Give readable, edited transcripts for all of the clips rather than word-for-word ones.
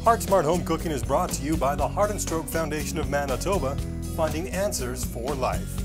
Heart Smart Home Cooking is brought to you by the Heart and Stroke Foundation of Manitoba, finding answers for life.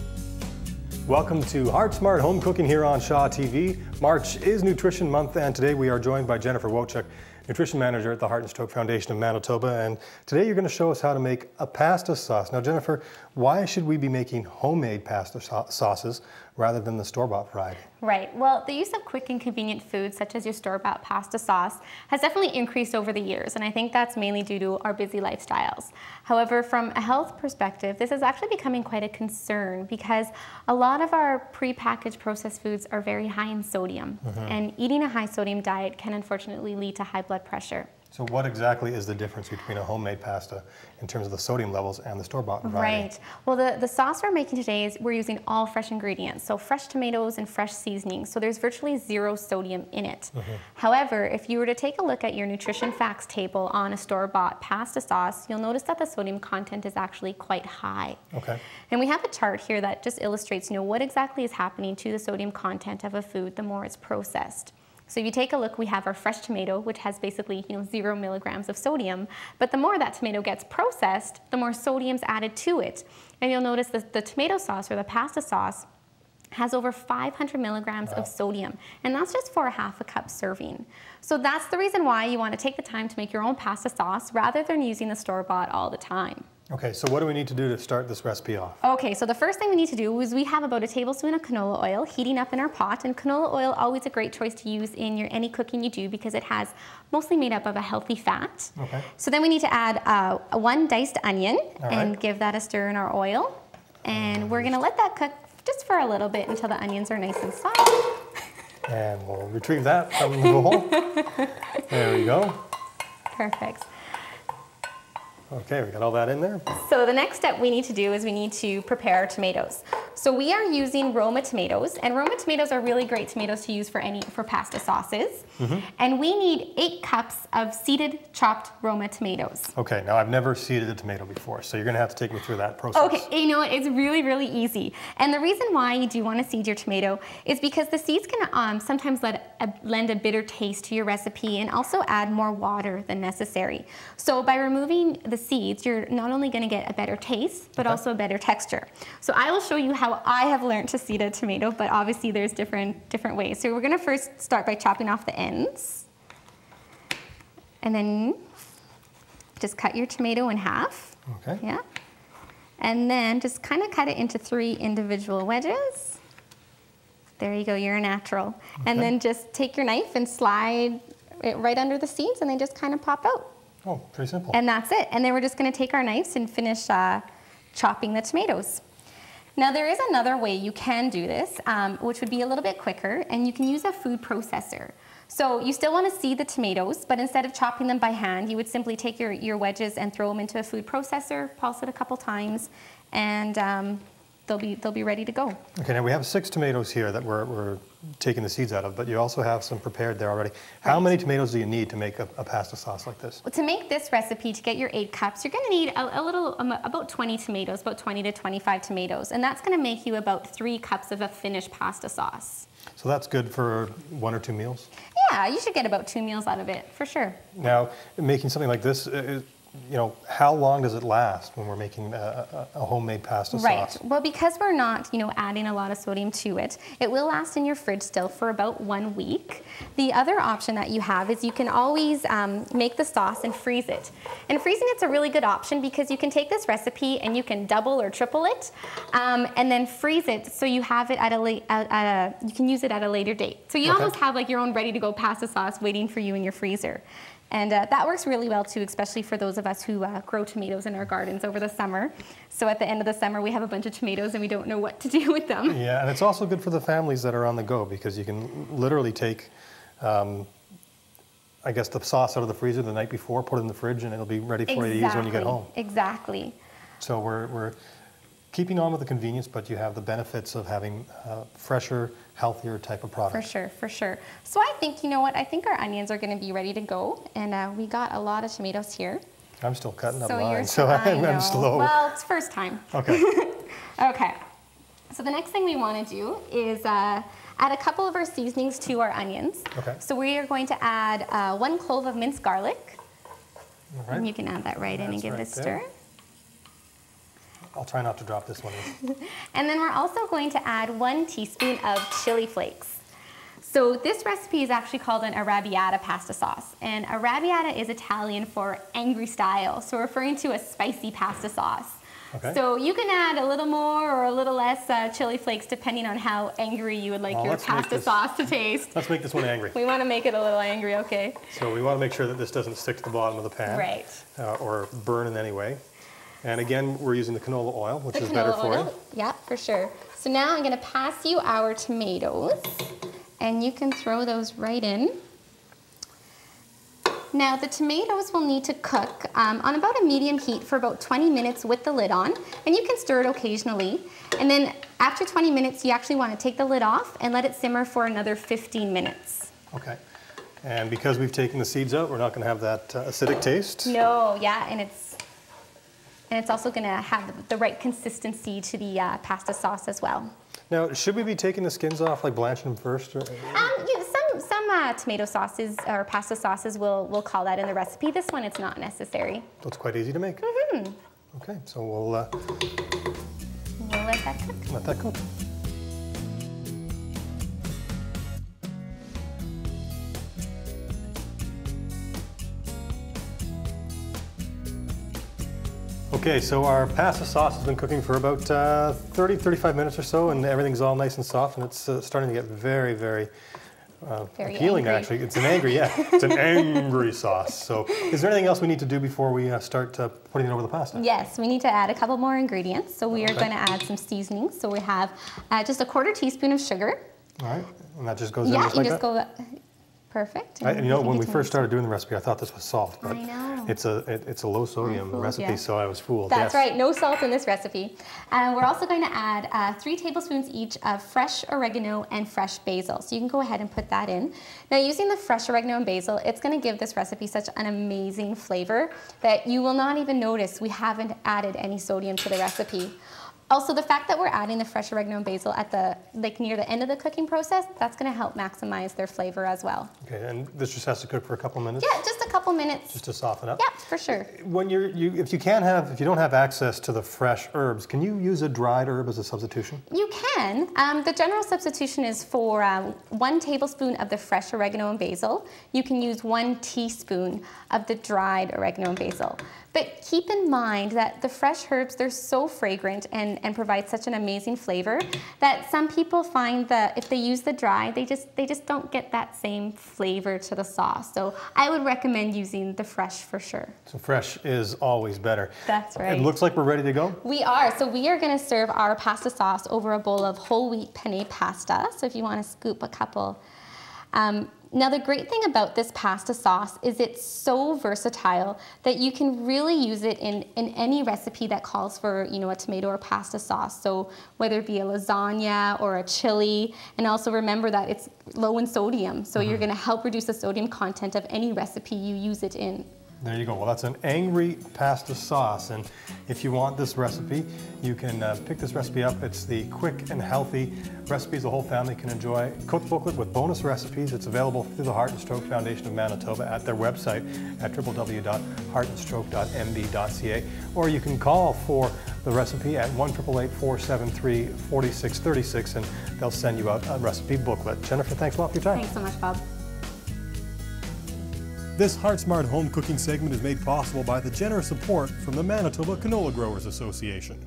Welcome to Heart Smart Home Cooking here on Shaw TV. March is Nutrition Month, and today we are joined by Jennifer Wojcik, Nutrition Manager at the Heart and Stroke Foundation of Manitoba. And today you're going to show us how to make a pasta sauce. Now, Jennifer, why should we be making homemade pasta sauces rather than the store-bought variety? Right. Well, the use of quick and convenient foods such as your store-bought pasta sauce has definitely increased over the years, and I think that's mainly due to our busy lifestyles. However, from a health perspective, this is actually becoming quite a concern because a lot of our pre-packaged processed foods are very high in sodium, and eating a high sodium diet can unfortunately lead to high blood pressure. So what exactly is the difference between a homemade pasta in terms of the sodium levels and the store-bought variety? Right. Well, the sauce we're making today is we're using all fresh ingredients, so fresh tomatoes and fresh seasonings, so there's virtually zero sodium in it. However, if you were to take a look at your nutrition facts table on a store-bought pasta sauce, you'll notice that the sodium content is actually quite high. Okay. And we have a chart here that just illustrates, what exactly is happening to the sodium content of a food the more it's processed. So if you take a look, we have our fresh tomato, which has basically 0 milligrams of sodium. But the more that tomato gets processed, the more sodium's added to it. And you'll notice that the tomato sauce or the pasta sauce has over 500 milligrams of sodium. And that's just for a half a cup serving. So that's the reason why you want to take the time to make your own pasta sauce rather than using the store-bought all the time. Okay, so what do we need to do to start this recipe off? Okay, so the first thing we need to do is we have about a tablespoon of canola oil heating up in our pot, and canola oil always a great choice to use in any cooking you do because it has mostly made up of a healthy fat. Okay. So then we need to add one diced onion and give that a stir in our oil, and we're gonna let that cook just for a little bit until the onions are nice and soft. And we'll retrieve that from the bowl. There we go. Perfect. Okay, we got all that in there. So the next step we need to do is we need to prepare our tomatoes. So we are using Roma tomatoes, and Roma tomatoes are really great tomatoes to use for pasta sauces. And we need 8 cups of seeded chopped Roma tomatoes. Okay, now I've never seeded a tomato before, so you're gonna have to take me through that process. Okay, it's really, really easy. And the reason why you do want to seed your tomato is because the seeds can sometimes lend a bitter taste to your recipe and also add more water than necessary. So by removing the seeds, you're not only going to get a better taste, but also a better texture. So I will show you how I have learned to seed a tomato, but obviously there's different ways. So we're going to first start by chopping off the ends. And then just cut your tomato in half. Okay. Yeah. And then just kind of cut it into 3 individual wedges. There you go, you're a natural. Okay. And then just take your knife and slide it right under the seeds and they just kind of pop out. Oh, pretty simple. And that's it. And then we're just going to take our knives and finish chopping the tomatoes. Now there is another way you can do this, which would be a little bit quicker, and you can use a food processor. So you still want to seed the tomatoes, but instead of chopping them by hand, you would simply take your wedges and throw them into a food processor, pulse it a couple times, and they'll be ready to go. Okay, now we have 6 tomatoes here that we're taking the seeds out of, but you also have some prepared there already. How many tomatoes do you need to make a pasta sauce like this? Well, to make this recipe, to get your 8 cups, you're going to need about 20 tomatoes, about 20 to 25 tomatoes, and that's going to make you about 3 cups of a finished pasta sauce. So that's good for 1 or 2 meals? Yeah, you should get about 2 meals out of it, for sure. Now, making something like this, how long does it last when we're making a homemade pasta sauce? Right. Well, because we're not, adding a lot of sodium to it, it will last in your fridge still for about 1 week. The other option that you have is you can always make the sauce and freeze it. And freezing it's a really good option because you can take this recipe and you can double or triple it, and then freeze it so you have it you can use it at a later date. So you almost have like your own ready-to-go pasta sauce waiting for you in your freezer. And that works really well too, especially for those of us who grow tomatoes in our gardens over the summer. So at the end of the summer, we have a bunch of tomatoes and we don't know what to do with them. Yeah, and it's also good for the families that are on the go because you can literally take, I guess, the sauce out of the freezer the night before, put it in the fridge, and it'll be ready for you to use when you get home. Exactly. So we're keeping on with the convenience, but you have the benefits of having fresher, healthier type of product. For sure, for sure. So I think, I think our onions are going to be ready to go, and we got a lot of tomatoes here. I'm still cutting up mine, so I'm slow. Well, it's first time. Okay. Okay. So the next thing we want to do is add a couple of our seasonings to our onions. Okay. So we are going to add 1 clove of minced garlic. All right. And you can add that right in and give it a stir. I'll try not to drop this one in. And then we're also going to add 1 teaspoon of chili flakes. So this recipe is actually called an Arrabiata pasta sauce. And Arrabiata is Italian for angry style, so referring to a spicy pasta sauce. Okay. So you can add a little more or a little less chili flakes depending on how angry you would like your pasta sauce to taste. Let's make this one angry. We want to make it a little angry, okay. So we want to make sure that this doesn't stick to the bottom of the pan. Right. Or burn in any way. And again, we're using the canola oil, which is better for you. Yeah, for sure. So now I'm going to pass you our tomatoes, and you can throw those right in. Now the tomatoes will need to cook on about a medium heat for about 20 minutes with the lid on, and you can stir it occasionally. And then after 20 minutes, you actually want to take the lid off and let it simmer for another 15 minutes. Okay. And because we've taken the seeds out, we're not going to have that acidic taste. No, yeah, and it's also going to have the right consistency to the pasta sauce as well. Now, should we be taking the skins off, like blanching them first? Or? Yeah, some tomato sauces or pasta sauces will call that in the recipe. This one, it's not necessary. So it's quite easy to make. Mm-hmm. Okay, so we'll let that cook. Let that cook. Okay, so our pasta sauce has been cooking for about 30-35 minutes or so, and everything's all nice and soft, and it's starting to get very, very appealing, angry. actually. It's an angry, yeah, it's an angry sauce. So is there anything else we need to do before we start putting it over the pasta? Yes, we need to add a couple more ingredients. So we are going to add some seasonings. So we have just a 1/4 teaspoon of sugar. All right, and that just goes in just like that? Go... Perfect. You know, when we first started doing the recipe, I thought this was salt, but I know. it's a low sodium recipe, so I was fooled. That's right, no salt in this recipe. We're also going to add 3 tablespoons each of fresh oregano and fresh basil. So you can go ahead and put that in. Now, using the fresh oregano and basil, it's going to give this recipe such an amazing flavor that you will not even notice we haven't added any sodium to the recipe. Also, the fact that we're adding the fresh oregano and basil at near the end of the cooking process, that's going to help maximize their flavor as well. Okay, and this just has to cook for a couple minutes? Yeah, just a couple minutes. Just to soften up? Yeah, for sure. When if you don't have access to the fresh herbs, can you use a dried herb as a substitution? You can. The general substitution is for 1 tablespoon of the fresh oregano and basil. You can use 1 teaspoon of the dried oregano and basil. But keep in mind that the fresh herbs, they're so fragrant and provide such an amazing flavor that some people find that if they use the dry, they just don't get that same flavor to the sauce. So I would recommend using the fresh for sure. So fresh is always better. That's right. It looks like we're ready to go. We are. So we are going to serve our pasta sauce over a bowl of whole wheat penne pasta. So if you want to scoop a couple. Now the great thing about this pasta sauce is it's so versatile that you can really use it in any recipe that calls for, a tomato or pasta sauce. So whether it be a lasagna or a chili, and also remember that it's low in sodium. So you're going to help reduce the sodium content of any recipe you use it in. There you go. Well, that's an angry pasta sauce, and if you want this recipe, you can pick this recipe up. It's the quick and healthy recipes the whole family can enjoy. Cook booklet with bonus recipes. It's available through the Heart and Stroke Foundation of Manitoba at their website at www.heartandstroke.mb.ca, or you can call for the recipe at 1-888-473-4636, and they'll send you out a recipe booklet. Jennifer, thanks a lot for your time. Thanks so much, Bob. This Heart Smart Home Cooking segment is made possible by the generous support from the Manitoba Canola Growers Association.